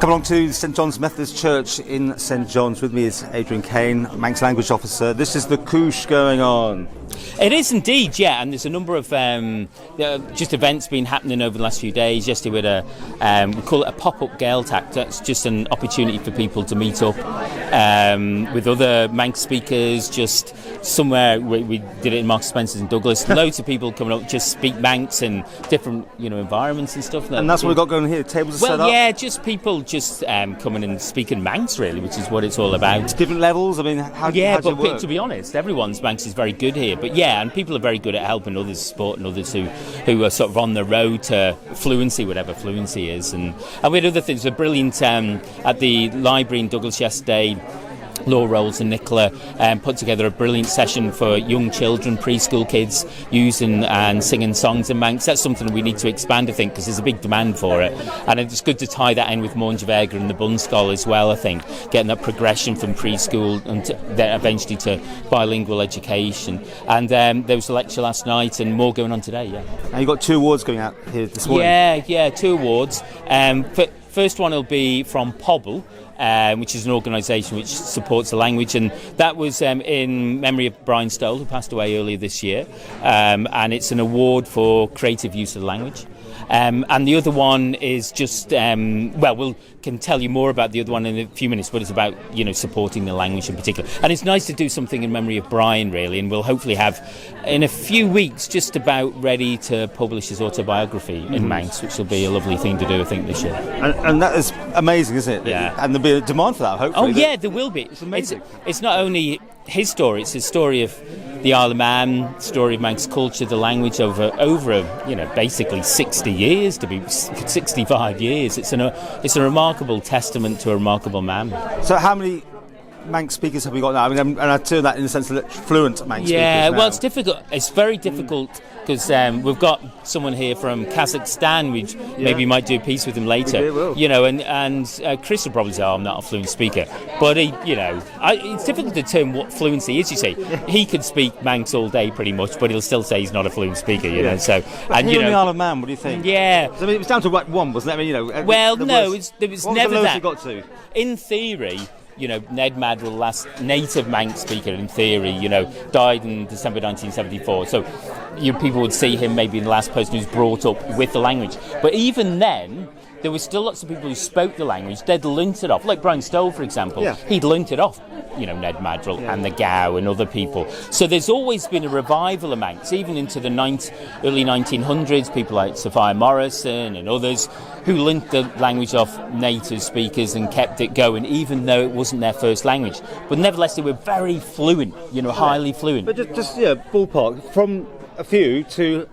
Come along to St John's Methodist Church in St John's. With me is Adrian Cain, Manx Language Officer. This is the Cooish going on. It is indeed, yeah, and there's a number of just events been happening over the last few days. Yesterday we had we call it a pop-up Gaelic act. That's just an opportunity for people to meet up with other Manx speakers, just somewhere. We did it in Marks Spencer's in Douglas. Loads of people coming up, just speak Manx in different environments and stuff. And that's what we've got going here. Tables are set up. Well, yeah, just people just coming and speaking Manx, really, which is what it's all about. Different levels. I mean, how does it work? To be honest, everyone's Manx is very good here. But yeah, and people are very good at helping others, supporting others who are sort of on the road to fluency, whatever fluency is. And we had other things. A brilliant at the library in Douglas yesterday. Laura Rolls and Nicola put together a brilliant session for young children, preschool kids, using and singing songs in Manx. That's something we need to expand, I think, because there's a big demand for it. And it's good to tie that in with Mournjavega and the Bunskol as well, I think, getting that progression from preschool and then eventually to bilingual education. And there was a lecture last night and more going on today, yeah. And you've got 2 awards going out here this morning. Yeah, 2 awards. First one will be from Pobble, which is an organisation which supports the language, and that was in memory of Brian Stoll, who passed away earlier this year, and it's an award for creative use of the language. And the other one is just, we can tell you more about the other one in a few minutes, but it's about, supporting the language in particular. And it's nice to do something in memory of Brian, really, and we'll hopefully have, in a few weeks, just about ready to publish his autobiography in Manx, which will be a lovely thing to do, I think, this year. And that is amazing, isn't it? Yeah. And there'll be a demand for that, hopefully. Oh, yeah, there will be. It's amazing. It's not only his story, it's his story of the Isle of Man, story of Manx culture, the language over basically 60 years, to be 65 years. It's a remarkable testament to a remarkable man. So how many Manx speakers have we got now? I mean, and I turn that in the sense of fluent Manx speakers. Yeah, now. Well, it's difficult. It's very difficult because we've got someone here from Kazakhstan, which maybe might do a piece with him later. And Chris will probably say, "Oh, I'm not a fluent speaker," but it's difficult to determine what fluency is. You see, he could speak Manx all day pretty much, but he'll still say he's not a fluent speaker. You know, so and here in the Isle of Man, what do you think? Yeah, I mean, it was down to one, wasn't it? I mean, well, no, there was never the lowest that. you got to? In theory. Ned Madrill, last native Manx speaker, in theory, died in December 1974. So people would see him maybe the last person who's brought up with the language. But even then, there were still lots of people who spoke the language. They'd learnt it off. Like Brian Stoll, for example. Yeah. He'd learnt it off, Ned Madrill and the Gow and other people. So there's always been a revival of Manx, even into the early 1900s. People like Sophia Morrison and others who learnt the language off native speakers and kept it going, even though it wasn't their first language. But nevertheless, they were very fluent, highly fluent. But just ballpark, from a few to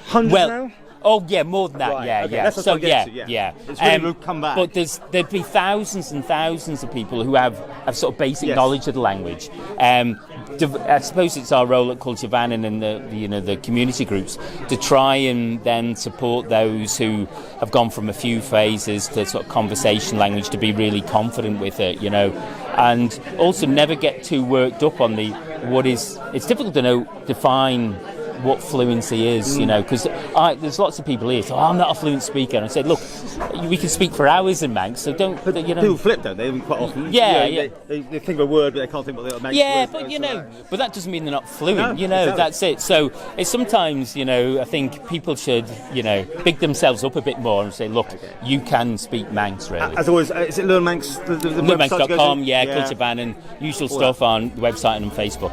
hundreds now? Oh yeah, more than that. Right, yeah, okay. yeah. That's what yeah. It's really come back. But there'd be thousands and thousands of people who have sort of basic knowledge of the language. I suppose it's our role at Culture Vannin and the community groups to try and then support those who have gone from a few phases to sort of conversation language to be really confident with it, and also never get too worked up on it's difficult to define what fluency is, because there's lots of people here. So I'm not a fluent speaker, and I said, look, we can speak for hours in Manx, so don't. But people flip, don't they? Quite often. Yeah. They think of a word, but they can't think what the Manx word. Yeah, but that doesn't mean they're not fluent. Exactly. That's it. So it's sometimes, I think people should, big themselves up a bit more and say, look, you can speak Manx, really. As always, is it Learn Manx? The LearnManx.com, Culture Vannin, usual stuff on the website and on Facebook.